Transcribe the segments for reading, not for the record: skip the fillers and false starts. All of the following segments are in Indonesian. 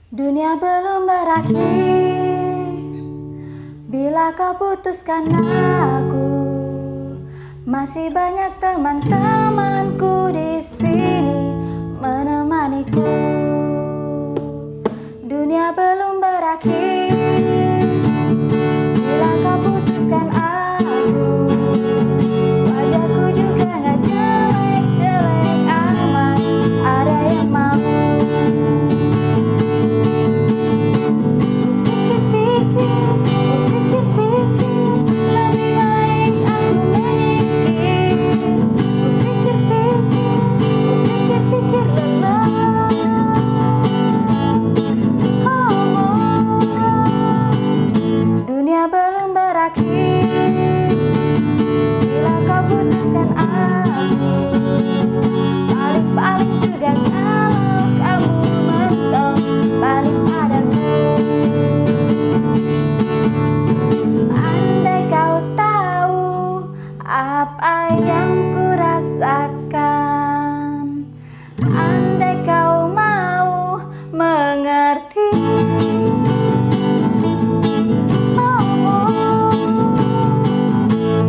Dunia belum berakhir bila kau putuskan aku. Masih banyak teman-temanku di sini menemaniku. Dunia belum berakhir bila kau putuskan aku. Wajahku juga gak jelek-jelek amat, ada yang mau. Dunia belum berakhir bila kau putuskan aku. Paling-paling juga kalau kamu mentok balik padaku. Andai kau tahu apa yang ku rasakan, andai kau mau mengerti.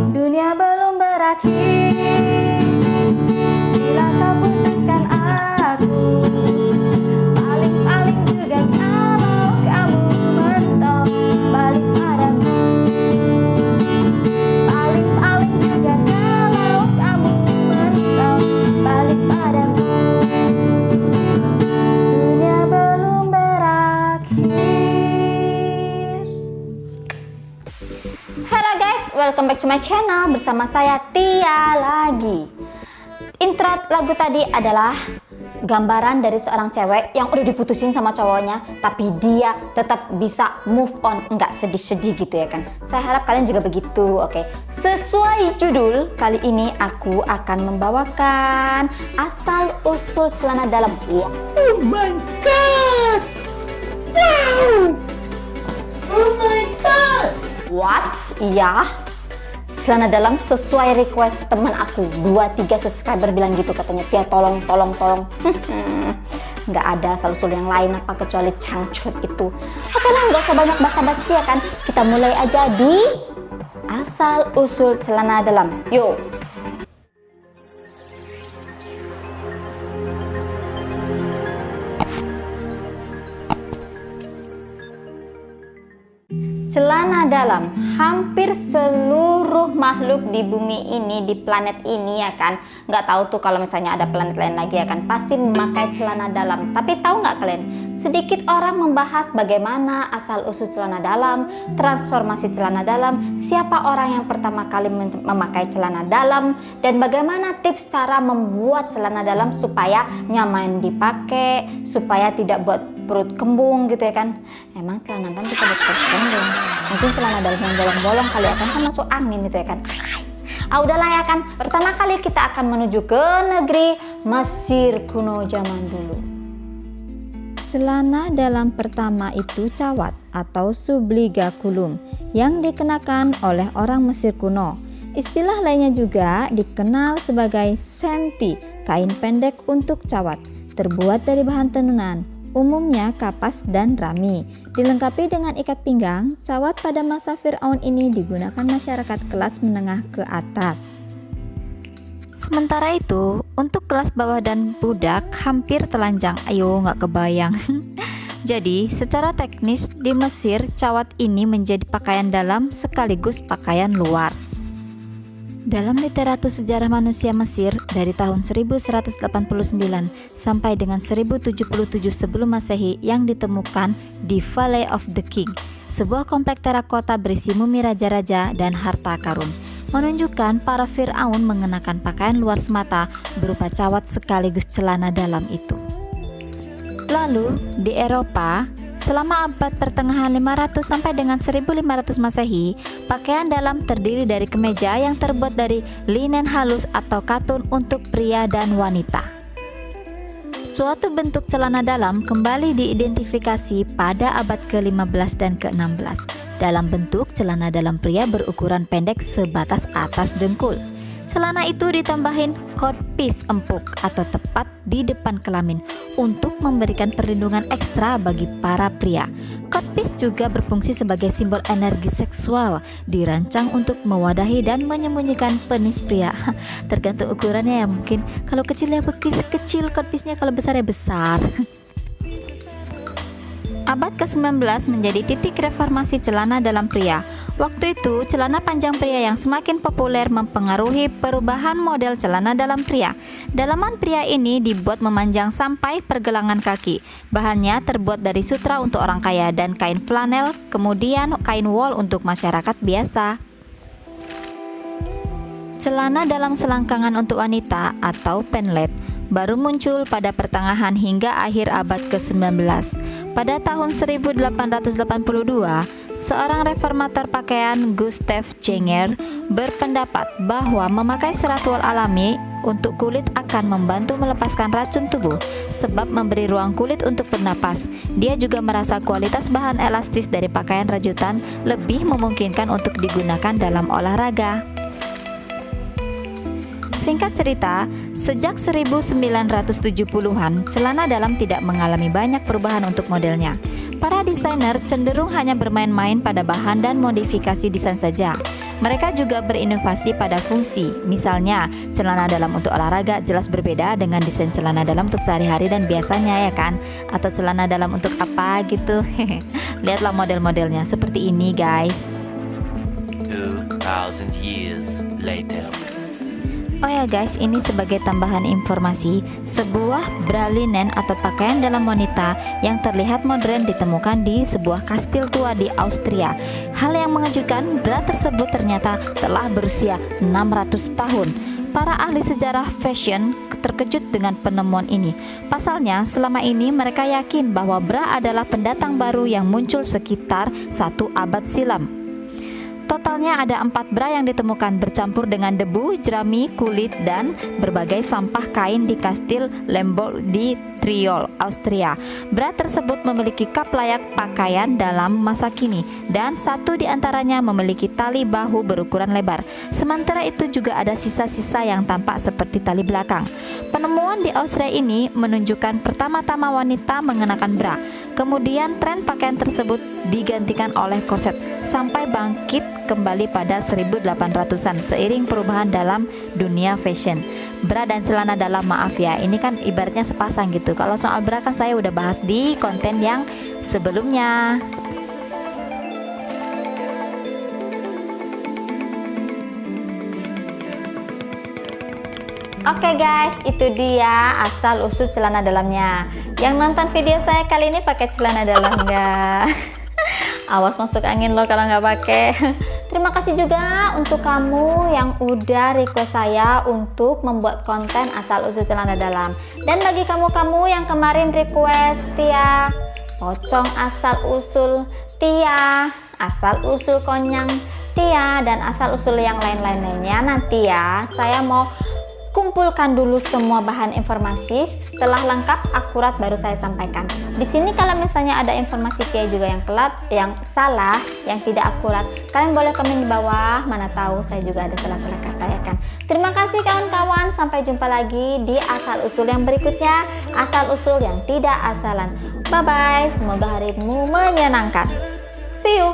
Dunia belum berakhir bila kau putuskan aku. Paling-paling juga kalau kamu mentok balik padaku. Paling-paling juga kalau kamu mentok balik padaku. Dunia belum berakhir. Halo guys, welcome back to my channel. Bersama saya Tia lagi. Intro lagu tadi adalah gambaran dari seorang cewek yang udah diputusin sama cowoknya, tapi dia tetap bisa move on, nggak sedih-sedih gitu ya kan. Saya harap kalian juga begitu. Oke, sesuai judul, kali ini aku akan membawakan asal usul celana dalam. Wow. Oh my god! Wow! Oh my god! What? Iya, celana dalam sesuai request teman aku. 2-3 subscriber bilang gitu katanya, Tia tolong. Nggak ada asal-usul yang lain apa kecuali cangcut itu. Oke lah, nggak usah banyak basa-basi ya kan. Kita mulai aja di asal usul celana dalam. Yuk. Celana dalam, hampir seluruh makhluk di bumi ini, di planet ini ya kan. Nggak tahu tuh kalau misalnya ada planet lain lagi ya kan, pasti memakai celana dalam. Tapi tahu nggak kalian, sedikit orang membahas bagaimana asal usul celana dalam, transformasi celana dalam, siapa orang yang pertama kali memakai celana dalam, dan bagaimana tips cara membuat celana dalam supaya nyaman dipakai, supaya tidak buat perut kembung gitu ya kan. Emang celana dalam bisa buat perut kembung? Mungkin celana dalam yang bolong-bolong kali ya kan masuk angin gitu ya kan. Udahlah ya kan. Pertama kali kita akan menuju ke negeri Mesir kuno zaman dulu. Celana dalam pertama itu cawat atau subligaculum yang dikenakan oleh orang Mesir kuno. Istilah lainnya juga dikenal sebagai senti, kain pendek untuk cawat, terbuat dari bahan tenunan, umumnya kapas dan rami. Dilengkapi dengan ikat pinggang, cawat pada masa Fir'aun ini digunakan masyarakat kelas menengah ke atas. Sementara itu, untuk kelas bawah dan budak hampir telanjang. Ayo, nggak kebayang. Jadi, secara teknis di Mesir, cawat ini menjadi pakaian dalam sekaligus pakaian luar. Dalam literatur sejarah manusia Mesir dari tahun 1189 sampai dengan 1077 sebelum Masehi yang ditemukan di Valley of the King, sebuah komplek terakota berisi mumi raja-raja dan harta karun, menunjukkan para Fir'aun mengenakan pakaian luar semata berupa cawat sekaligus celana dalam itu. Lalu di Eropa, selama abad pertengahan 500 sampai dengan 1500 Masehi, pakaian dalam terdiri dari kemeja yang terbuat dari linen halus atau katun untuk pria dan wanita. Suatu bentuk celana dalam kembali diidentifikasi pada abad ke-15 dan ke-16 dalam bentuk celana dalam pria berukuran pendek sebatas atas dengkul. Celana itu ditambahin codpiece empuk atau tepat di depan kelamin untuk memberikan perlindungan ekstra bagi para pria. Codpiece juga berfungsi sebagai simbol energi seksual, dirancang untuk mewadahi dan menyembunyikan penis pria. Tergantung ukurannya ya, mungkin kalau kecil ya kecil codpiece-nya, kalau besar ya besar. Abad ke-19 menjadi titik reformasi celana dalam pria. Waktu itu, celana panjang pria yang semakin populer mempengaruhi perubahan model celana dalam pria. Dalaman pria ini dibuat memanjang sampai pergelangan kaki. Bahannya terbuat dari sutra untuk orang kaya dan kain flanel, kemudian kain wol untuk masyarakat biasa. Celana dalam selangkangan untuk wanita atau penlet baru muncul pada pertengahan hingga akhir abad ke-19. Pada tahun 1882, seorang reformator pakaian Gustav Zenger berpendapat bahwa memakai serat wol alami untuk kulit akan membantu melepaskan racun tubuh sebab memberi ruang kulit untuk bernapas. Dia juga merasa kualitas bahan elastis dari pakaian rajutan lebih memungkinkan untuk digunakan dalam olahraga. Singkat cerita, sejak 1970-an, celana dalam tidak mengalami banyak perubahan untuk modelnya. Para desainer cenderung hanya bermain-main pada bahan dan modifikasi desain saja. Mereka juga berinovasi pada fungsi. Misalnya, celana dalam untuk olahraga jelas berbeda dengan desain celana dalam untuk sehari-hari dan biasanya ya kan? Atau celana dalam untuk apa gitu. Lihatlah model-modelnya seperti ini guys. 2000 years later. Oh ya guys, ini sebagai tambahan informasi, sebuah bra linen atau pakaian dalam wanita yang terlihat modern ditemukan di sebuah kastil tua di Austria. Hal yang mengejutkan, bra tersebut ternyata telah berusia 600 tahun. Para ahli sejarah fashion terkejut dengan penemuan ini. Pasalnya, selama ini mereka yakin bahwa bra adalah pendatang baru yang muncul sekitar 1 abad silam. Totalnya ada 4 bra yang ditemukan bercampur dengan debu, jerami, kulit, dan berbagai sampah kain di kastil Lemberg di Tyrol, Austria. Bra tersebut memiliki kap layak pakaian dalam masa kini, dan 1 di antaranya memiliki tali bahu berukuran lebar. Sementara itu juga ada sisa-sisa yang tampak seperti tali belakang. Penemuan di Austria ini menunjukkan pertama-tama wanita mengenakan bra. Kemudian tren pakaian tersebut digantikan oleh korset sampai bangkit kembali pada 1800-an seiring perubahan dalam dunia fashion. Bra dan celana dalam, maaf ya, ini kan ibaratnya sepasang gitu. Kalau soal bra kan saya udah bahas di konten yang sebelumnya. Oke guys, itu dia asal usul celana dalamnya. Yang nonton video saya kali ini pakai celana dalam nggak? Awas masuk angin loh kalau nggak pakai. Terima kasih juga untuk kamu yang udah request saya untuk membuat konten asal usul celana dalam. Dan bagi kamu-kamu yang kemarin request Tia pocong asal usul, Tia asal usul konyang, Tia dan asal usul yang lain-lainnya, nanti ya saya mau kumpulkan dulu semua bahan informasi. Setelah lengkap akurat baru saya sampaikan. Di sini kalau misalnya ada informasi Tia juga yang salah, yang tidak akurat, kalian boleh komen di bawah. Mana tahu saya juga ada salah-salah kata ya kan. Terima kasih kawan-kawan, sampai jumpa lagi di asal usul yang berikutnya, asal usul yang tidak asalan. Bye bye, semoga harimu menyenangkan. See you.